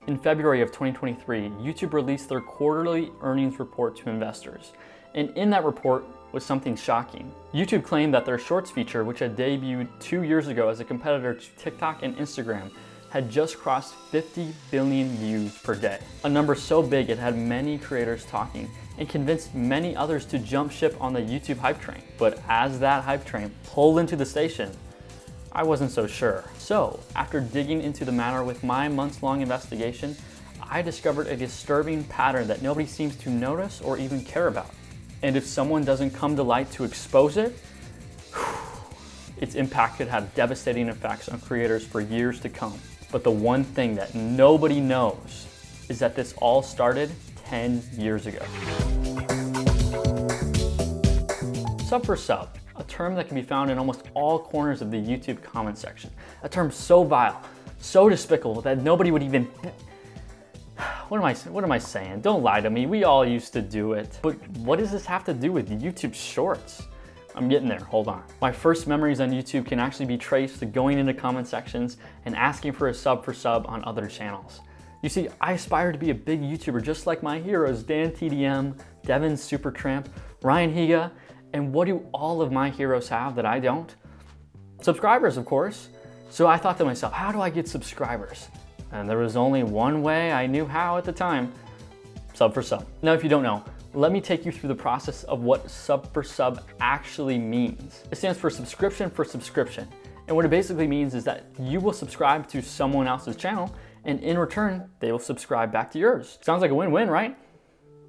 In February of 2023, YouTube released their quarterly earnings report to investors. And in that report was something shocking. YouTube claimed that their Shorts feature, which had debuted 2 years ago as a competitor to TikTok and Instagram, had just crossed 50 billion views per day. A number so big it had many creators talking and convinced many others to jump ship on the YouTube hype train. But as that hype train pulled into the station, I wasn't so sure. So, after digging into the matter with my months-long investigation, I discovered a disturbing pattern that nobody seems to notice or even care about. And if someone doesn't come to light to expose it, its impact could have devastating effects on creators for years to come. But the one thing that nobody knows is that this all started 10 years ago. Sub for sub, a term that can be found in almost all corners of the YouTube comment section. A term so vile, so despicable that nobody would even... What am I saying? Don't lie to me, we all used to do it. But what does this have to do with YouTube Shorts? I'm getting there, hold on. My first memories on YouTube can actually be traced to going into comment sections and asking for a sub for sub on other channels. You see, I aspire to be a big YouTuber just like my heroes, Dan TDM, Devin Supertramp, Ryan Higa, and what do all of my heroes have that I don't? Subscribers, of course. So I thought to myself, how do I get subscribers? And there was only one way I knew how at the time, sub for sub. Now, if you don't know, let me take you through the process of what sub for sub actually means. It stands for subscription for subscription. And what it basically means is that you will subscribe to someone else's channel and in return, they will subscribe back to yours. Sounds like a win-win, right?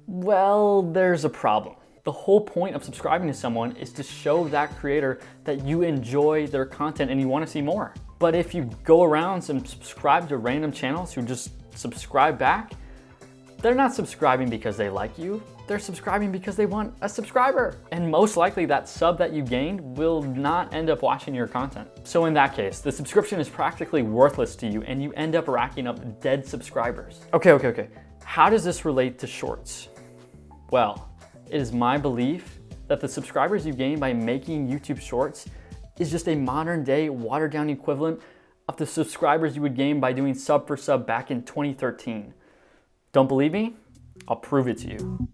Well, there's a problem. The whole point of subscribing to someone is to show that creator that you enjoy their content and you want to see more. But if you go around and subscribe to random channels who just subscribe back, they're not subscribing because they like you, they're subscribing because they want a subscriber. And most likely that sub that you gained will not end up watching your content. So in that case, the subscription is practically worthless to you and you end up racking up dead subscribers. Okay. How does this relate to Shorts? Well, it is my belief that the subscribers you gain by making YouTube Shorts is just a modern day watered down equivalent of the subscribers you would gain by doing sub for sub back in 2013. Don't believe me? I'll prove it to you.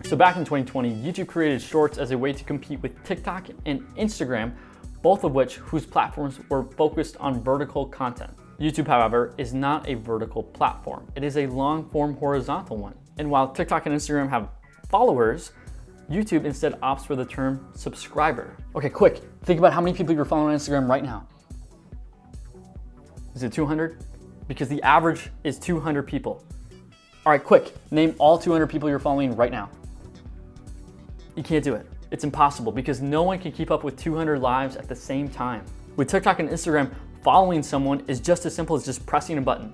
So back in 2020, YouTube created Shorts as a way to compete with TikTok and Instagram, both of whose platforms were focused on vertical content. YouTube, however, is not a vertical platform. It is a long-form horizontal one. And while TikTok and Instagram have followers, YouTube instead opts for the term subscriber. Okay, quick, think about how many people you're following on Instagram right now. Is it 200? Because the average is 200 people. All right, quick, name all 200 people you're following right now. You can't do it. It's impossible because no one can keep up with 200 lives at the same time. With TikTok and Instagram, following someone is just as simple as just pressing a button.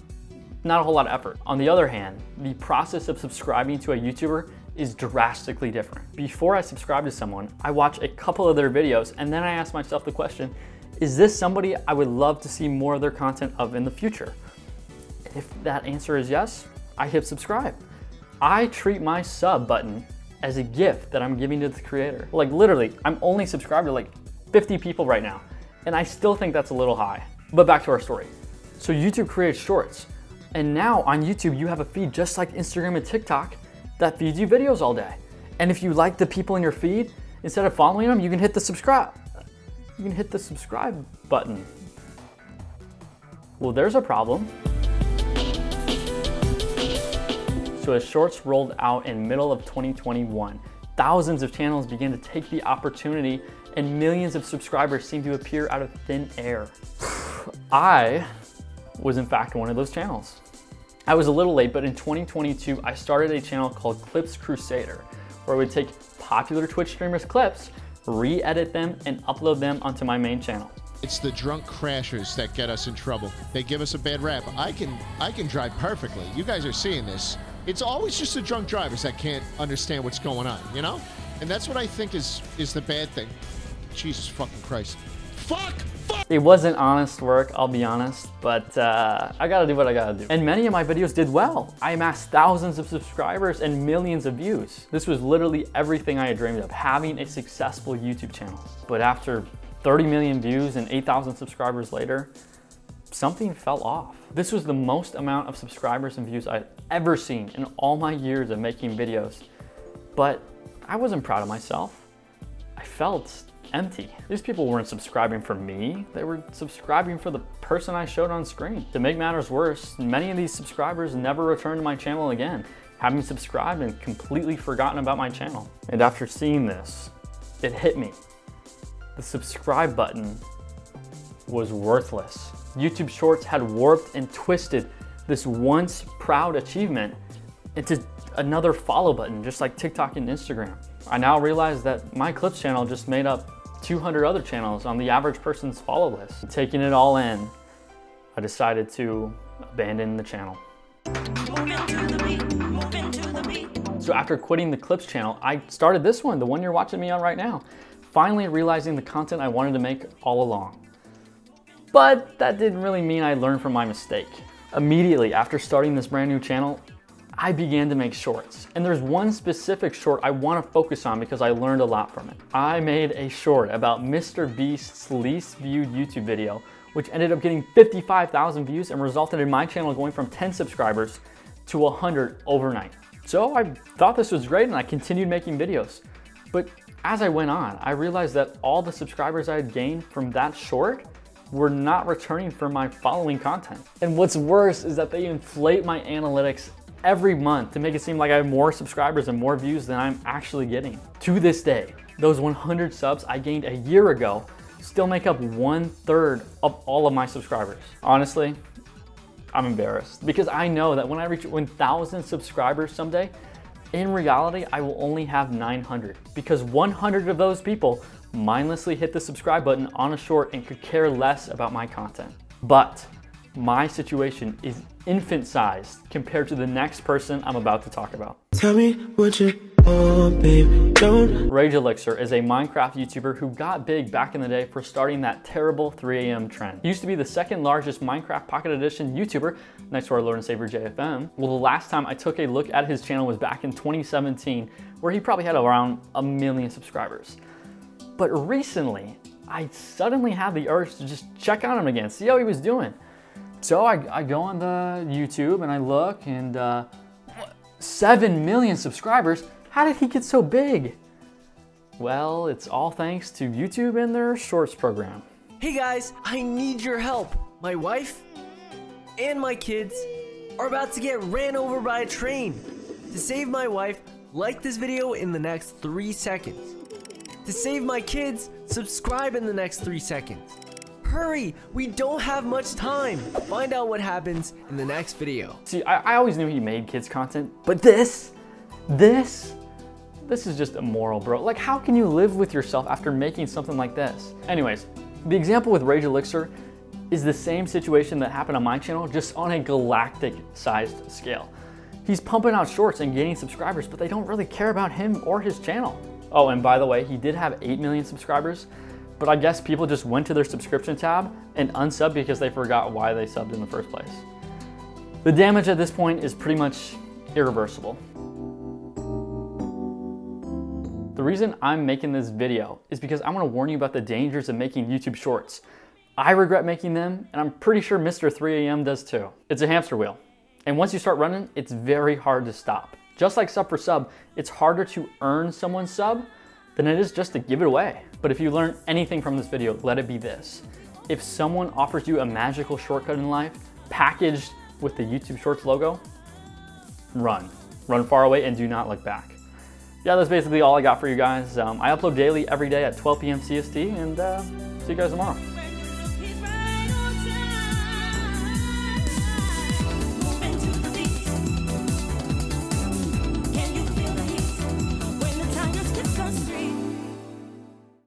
Not a whole lot of effort. On the other hand, the process of subscribing to a YouTuber is drastically different. Before I subscribe to someone, I watch a couple of their videos and then I ask myself the question, is this somebody I would love to see more of their content of in the future? If that answer is yes, I hit subscribe. I treat my sub button as a gift that I'm giving to the creator. Like literally, I'm only subscribed to like 50 people right now, and I still think that's a little high. But back to our story. So YouTube created Shorts, and now on YouTube, you have a feed just like Instagram and TikTok that feeds you videos all day. And if you like the people in your feed, instead of following them, you can hit the subscribe. You can hit the subscribe button. Well, there's a problem. So as Shorts rolled out in middle of 2021, thousands of channels began to take the opportunity and millions of subscribers seemed to appear out of thin air. I was in fact one of those channels. I was a little late, but in 2022, I started a channel called Clips Crusader, where I would take popular Twitch streamers' clips, re-edit them, and upload them onto my main channel. It's the drunk crashers that get us in trouble. They give us a bad rap. I can drive perfectly. You guys are seeing this. It's always just the drunk drivers that can't understand what's going on, you know? And that's what I think is the bad thing. Jesus fucking Christ. Fuck! It wasn't honest work, I'll be honest, but I gotta do what I gotta do. And many of my videos did well. I amassed thousands of subscribers and millions of views. This was literally everything I had dreamed of, having a successful YouTube channel. But after 30 million views and 8,000 subscribers later, something fell off. This was the most amount of subscribers and views I've ever seen in all my years of making videos. But I wasn't proud of myself. I felt empty. These people weren't subscribing for me, they were subscribing for the person I showed on screen. To make matters worse, many of these subscribers never returned to my channel again, having subscribed and completely forgotten about my channel. And after seeing this, it hit me. The subscribe button was worthless. YouTube Shorts had warped and twisted this once proud achievement into another follow button, just like TikTok and Instagram. I now realize that my Clips channel just made up 200 other channels on the average person's follow list. Taking it all in, I decided to abandon the channel. So after quitting the Clips channel, I started this one, the one you're watching me on right now, finally realizing the content I wanted to make all along. But that didn't really mean I learned from my mistake. Immediately after starting this brand new channel, I began to make shorts. And there's one specific short I want to focus on because I learned a lot from it. I made a short about Mr. Beast's least viewed YouTube video, which ended up getting 55,000 views and resulted in my channel going from 10 subscribers to 100 overnight. So I thought this was great and I continued making videos. But as I went on, I realized that all the subscribers I had gained from that short were not returning for my following content. And what's worse is that they inflate my analytics every month to make it seem like I have more subscribers and more views than I'm actually getting. To this day, those 100 subs I gained a year ago still make up 1/3 of all of my subscribers. Honestly, I'm embarrassed because I know that when I reach 1,000 subscribers someday, in reality, I will only have 900 because 100 of those people mindlessly hit the subscribe button on a short and could care less about my content. But my situation is infant-sized compared to the next person I'm about to talk about. Tell me what you want, baby. Don't. Rage Elixir is a Minecraft YouTuber who got big back in the day for starting that terrible 3 a.m. trend. He used to be the second largest Minecraft Pocket Edition YouTuber, next to our Lord and Savior JFM. Well, the last time I took a look at his channel was back in 2017, where he probably had around 1 million subscribers. But recently, I suddenly had the urge to just check on him again, see how he was doing. So I go on the YouTube and I look and 7 million subscribers. How did he get so big? Well, it's all thanks to YouTube and their Shorts program. Hey guys, I need your help. My wife and my kids are about to get ran over by a train. To save my wife, like this video in the next 3 seconds. To save my kids, subscribe in the next 3 seconds. Hurry, we don't have much time. Find out what happens in the next video. See, I always knew he made kids content, but this is just immoral, bro. Like, how can you live with yourself after making something like this? Anyways, the example with Rage Elixir is the same situation that happened on my channel, just on a galactic-sized scale. He's pumping out shorts and gaining subscribers, but they don't really care about him or his channel. Oh, and by the way, he did have 8 million subscribers, but I guess people just went to their subscription tab and unsubbed because they forgot why they subbed in the first place. The damage at this point is pretty much irreversible. The reason I'm making this video is because I want to warn you about the dangers of making YouTube Shorts. I regret making them, and I'm pretty sure Mr. 3 a.m. does too. It's a hamster wheel, and once you start running, it's very hard to stop. Just like sub for sub, it's harder to earn someone's sub than it is just to give it away. But if you learn anything from this video, let it be this. If someone offers you a magical shortcut in life, packaged with the YouTube Shorts logo, run. Run far away and do not look back. Yeah, that's basically all I got for you guys. I upload daily every day at 12 p.m. CST, and see you guys tomorrow.